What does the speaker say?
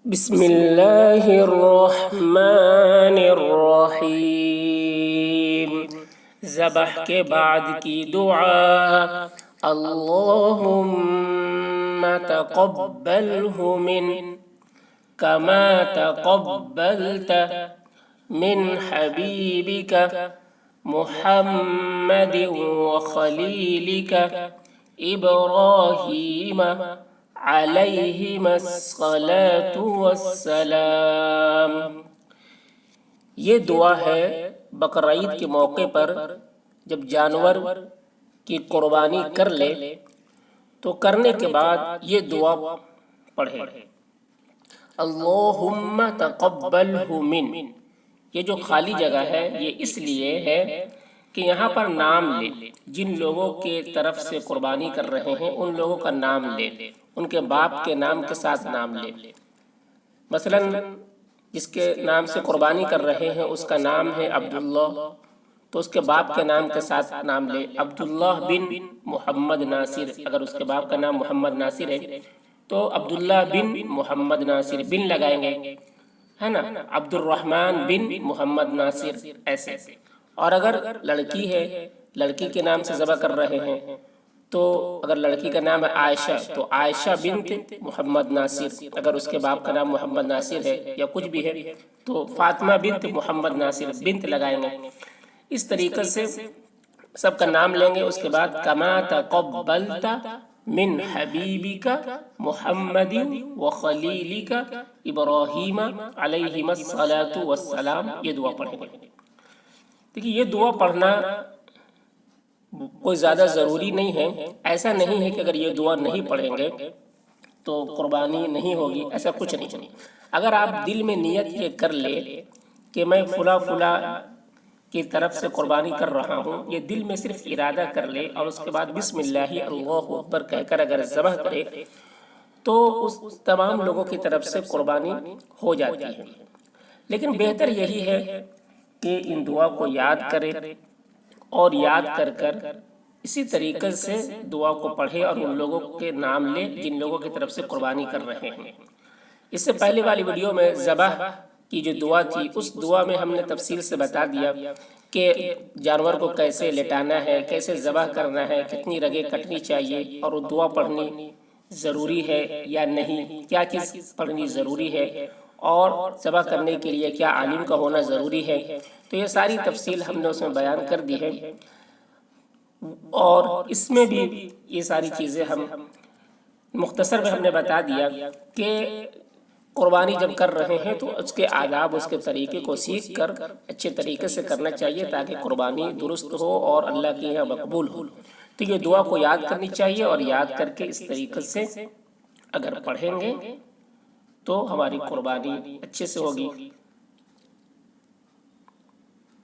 بسم اللہ الرحمن الرحیم۔ ذبح کے بعد کی دعا، اللہم تقبلہ من کما تقبلت من حبیبک محمد وخلیلک ابراہیم علیہم الصلاۃ والسلام۔ یہ دعا ہے بقرعید کے موقع پر جب جانور کی قربانی کر لے تو کرنے کے بعد یہ دعا پڑھے، اللہم تقبلہ من۔ یہ جو خالی جگہ ہے یہ اس لیے ہے کہ یہاں پر نام لے، جن لوگوں کے طرف سے قربانی کر رہے ہیں ان لوگوں کا نام لے، ان کے باپ کے نام کے ساتھ نام لے۔ مثلا جس کے نام سے قربانی کر رہے ہیں اس کا نام ہے عبداللہ، تو اس کے باپ کے نام کے ساتھ نام لے، عبداللہ بن محمد ناصر۔ اگر اس کے باپ کا نام محمد ناصر ہے تو عبداللہ بن محمد ناصر، بن لگائیں گے، ہے نا، عبد الرحمن بن محمد ناصر، ایسے۔ اور اگر لڑکی ہے، لڑکی کے نام سے ذبح کر رہے ہیں تو اگر لڑکی کا نام ہے عائشہ تو عائشہ بنت محمد ناصر۔ اگر اس کے باپ کا نام محمد ناصر ہے یا کچھ بھی ہے تو فاطمہ بنت محمد ناصر، بنت لگائیں گے۔ اس طریقے سے سب کا نام لیں گے۔ اس کے بعد کما تقبلت من حبیبک محمد وخلیلک ابراہیم علیہم الصلاۃ والسلام، یہ دعا پڑھیں گے۔ دیکھیے یہ دعا پڑھنا کوئی زیادہ ضروری نہیں ہے، ایسا نہیں ہے کہ اگر یہ دعا نہیں پڑھیں گے تو قربانی نہیں ہوگی، ایسا کچھ نہیں۔ اگر آپ دل میں نیت یہ کر لے کہ میں فلاں فلاں کی طرف سے قربانی کر رہا ہوں، یہ دل میں صرف ارادہ کر لے اور اس کے بعد بسم اللہ اللہ اکبر کہہ کر اگر ذبح کرے تو اس تمام لوگوں کی طرف سے قربانی ہو جاتی ہے۔ لیکن بہتر یہی ہے کہ ان دعا کو یاد کرے اور یاد کر کر اسی طریقے سے دعا کو پڑھے اور ان لوگوں کے نام لے جن لوگوں کی طرف سے قربانی کر رہے ہیں۔ اس سے پہلے والی ویڈیو میں ذبح کی جو دعا تھی اس دعا میں ہم نے تفصیل سے بتا دیا کہ جانور کو کیسے لٹانا ہے، کیسے ذبح کرنا ہے، کتنی رگیں کٹنی چاہیے اور وہ دعا پڑھنی ضروری ہے یا نہیں، کیا چیز پڑھنی ضروری ہے اور ذبح کرنے کے لیے کیا عالم کا ہونا ضروری ہے۔ تو یہ ساری تفصیل ہم نے اس میں بیان کر دی ہے اور اس میں بھی یہ ساری چیزیں ہم مختصر میں ہم نے بتا دیا کہ قربانی جب کر رہے ہیں تو اس کے آداب، اس کے طریقے کو سیکھ کر اچھے طریقے سے کرنا چاہیے تاکہ قربانی درست ہو اور اللہ کے یہاں مقبول ہو۔ تو یہ دعا کو یاد کرنی چاہیے اور یاد کر کے اس طریقے سے اگر پڑھیں گے تو ہماری قربانی اچھے سے ہوگی۔